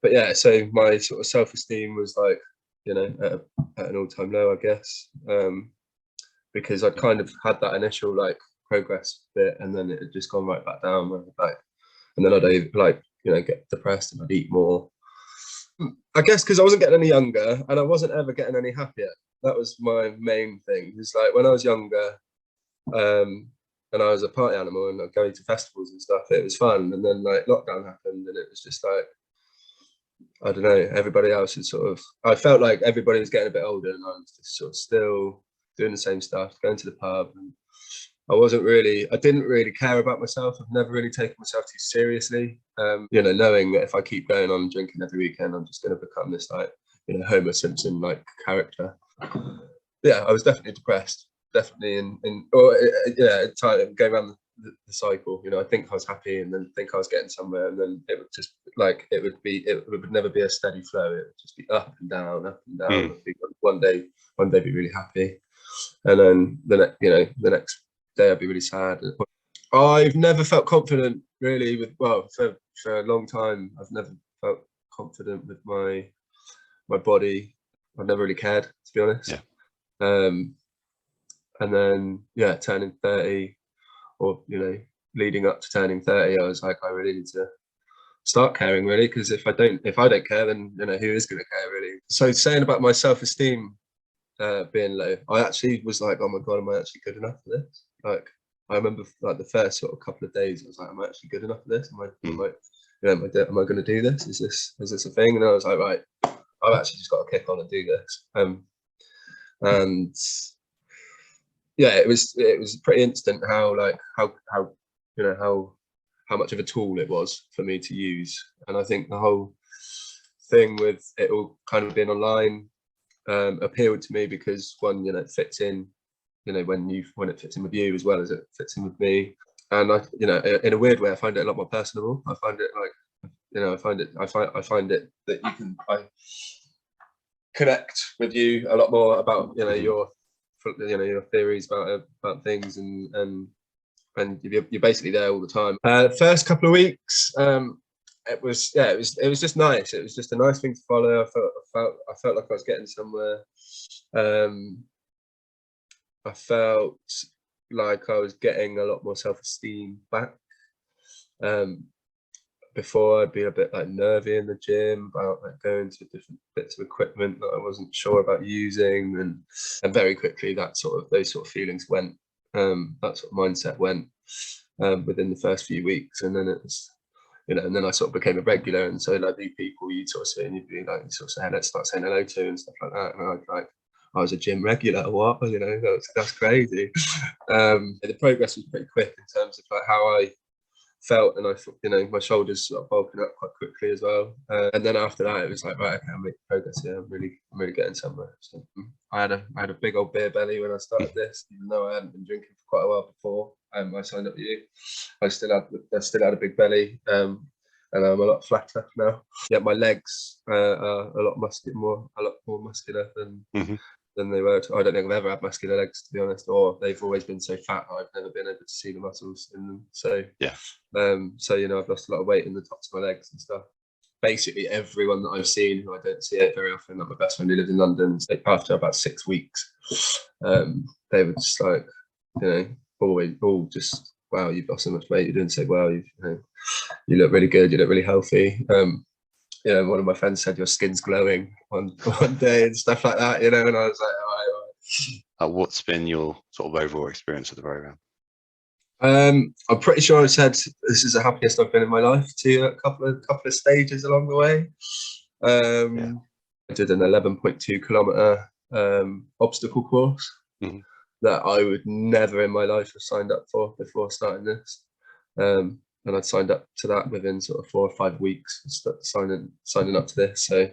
but yeah, so my sort of self-esteem was like, at an all-time low, I guess, because I'd kind of had that initial like progress bit, and then it had just gone right back down, and then I'd like, get depressed and I'd eat more. I guess because I wasn't getting any younger and I wasn't ever getting any happier. That was my main thing. It's like when I was younger, and I was a party animal and going to festivals and stuff, it was fun. And then like lockdown happened and it was just like, I don't know, everybody else is sort of, I felt like everybody was getting a bit older and I was just sort of still doing the same stuff, going to the pub. And I didn't really care about myself. I've never really taken myself too seriously. Knowing that if I keep going on drinking every weekend, I'm just going to become this like, Homer Simpson like character. Yeah, I was definitely depressed. Definitely at time going around the cycle. I think I was happy and then think I was getting somewhere, and then it would just like it would never be a steady flow. It would just be up and down, up and down. One day be really happy, and then the next day I'd be really sad. I've never felt confident really for a long time. I've never felt confident with my body. I've never really cared, to be honest. Yeah. And then turning 30, or leading up to turning 30, I was like, I really need to start caring, really, because if I don't care, then who is going to care, really? So saying about my self-esteem being low, I actually was like, oh my god, am I actually good enough for this? Like, I remember like the first sort of couple of days, I was like, am I actually good enough for this? Am I going to do this? Is this a thing? And I was like, right, I've actually just got to kick on and do this. And yeah, it was pretty instant how much of a tool it was for me to use. And I think the whole thing with it all kind of being online appealed to me because one, it fits in, when it fits in with you as well as it fits in with me. And I, in a weird way, I find it a lot more personable. I find it like, I find it that I connect with you a lot more about, your theories about things, and you're basically there all the time. First couple of weeks, it was just nice. It was just a nice thing to follow. I felt like I was getting somewhere. I felt like I was getting a lot more self-esteem back. Before, I'd be a bit like nervy in the gym about like going to different bits of equipment that I wasn't sure about using, and very quickly those sort of feelings went. That sort of mindset went within the first few weeks, and then it was, and then I sort of became a regular, and so like these people you'd sort of see and you'd be like, sort of say, let's start saying hello to and stuff like that, and I was a gym regular. What? That's crazy. The progress was pretty quick in terms of like how I felt, and I thought, my shoulders sort of bulking up quite quickly as well. And then after that, it was like, right, okay, I'm making progress here. I'm really getting somewhere. So I had a big old beer belly when I started this, even though I hadn't been drinking for quite a while before. I signed up with you. I still had a big belly, and I'm a lot flatter now. Yeah, my legs are a lot more muscular than they were. I don't think I've ever had muscular legs, to be honest, or they've always been so fat that I've never been able to see the muscles in them. So yeah, I've lost a lot of weight in the tops of my legs and stuff. Basically, everyone that I've seen who I don't see it very often, like my best friend who lives in London, after about 6 weeks, they were just like, all just, wow, you've lost so much weight, you're doing so well, you look really good, you look really healthy. One of my friends said your skin's glowing one day and stuff like that, and I was like, all right. What's been your sort of overall experience of the program? I'm pretty sure I said this is the happiest I've been in my life to a couple of stages along the way. I did an 11.2 kilometer obstacle course that I would never in my life have signed up for before starting this. And I'd signed up to that within sort of 4 or 5 weeks, signing up to this. So,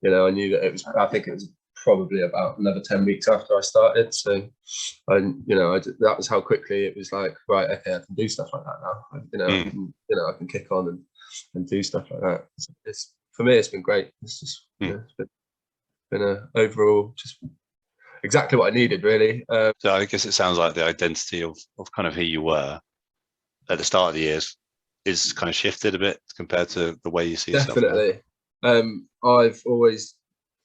I knew that I think it was probably about another 10 weeks after I started. So, that was how quickly it was like, right, okay, I can do stuff like that now. I can kick on and do stuff like that. For me, it's been great. It's just it's been a overall just exactly what I needed, really. So I guess it sounds like the identity of kind of who you were at the start of the years is kind of shifted a bit compared to the way you see yourself. Definitely. I've always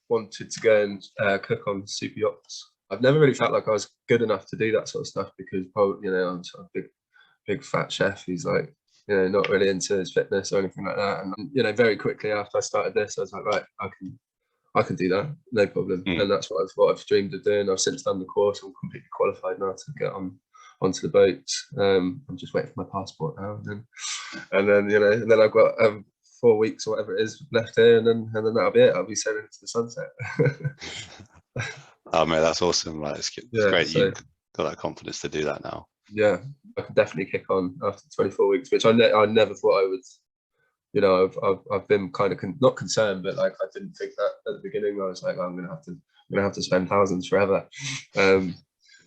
wanted to go and cook on super yachts. I've never really felt like I was good enough to do that sort of stuff because, you know, I'm sort of big fat chef who's like, you know, not really into his fitness or anything like that. And you know, very quickly after I started this, I was like, right, I can do that, no problem. And that's what I've dreamed of doing. I've since done the course. I'm completely qualified now to get onto the boats. I'm just waiting for my passport now, and then you know, and then I've got 4 weeks or whatever it is left here, and then that'll be it. I'll be sailing into the sunset. Oh man, that's awesome! Like, it's great So, you've got that confidence to do that now. Yeah, I can definitely kick on after 24 weeks, which I never thought I would. You know, I've been kind of not concerned, but like I didn't think that at the beginning. I was like, oh, I'm gonna have to spend thousands forever,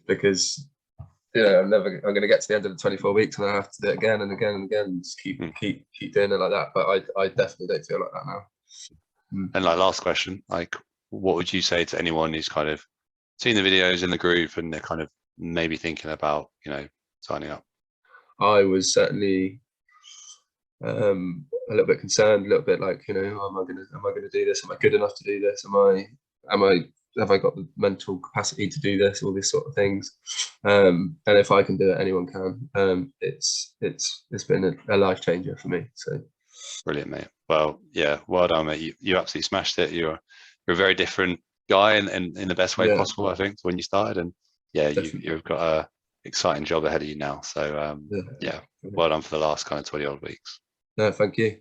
because you know I'm gonna get to the end of the 24 weeks and I have to do it again and again and again, and just keep doing it like that. But I definitely don't feel like that now. And like, last question, like, what would you say to anyone who's kind of seen the videos in the group and they're kind of maybe thinking about, you know, signing up? I was certainly a little bit concerned, a little bit like, you know, am I gonna do this? Am I good enough to do this? Have I got the mental capacity to do this? All these sort of things. And if I can do it, anyone can. It's been a life changer for me. So brilliant, mate. Well, yeah, well done, mate. You absolutely smashed it. You're a very different guy in the best way possible, I think, to when you started. And yeah, you've got a exciting job ahead of you now. So yeah, well done for the last kind of 20 odd weeks. No, thank you.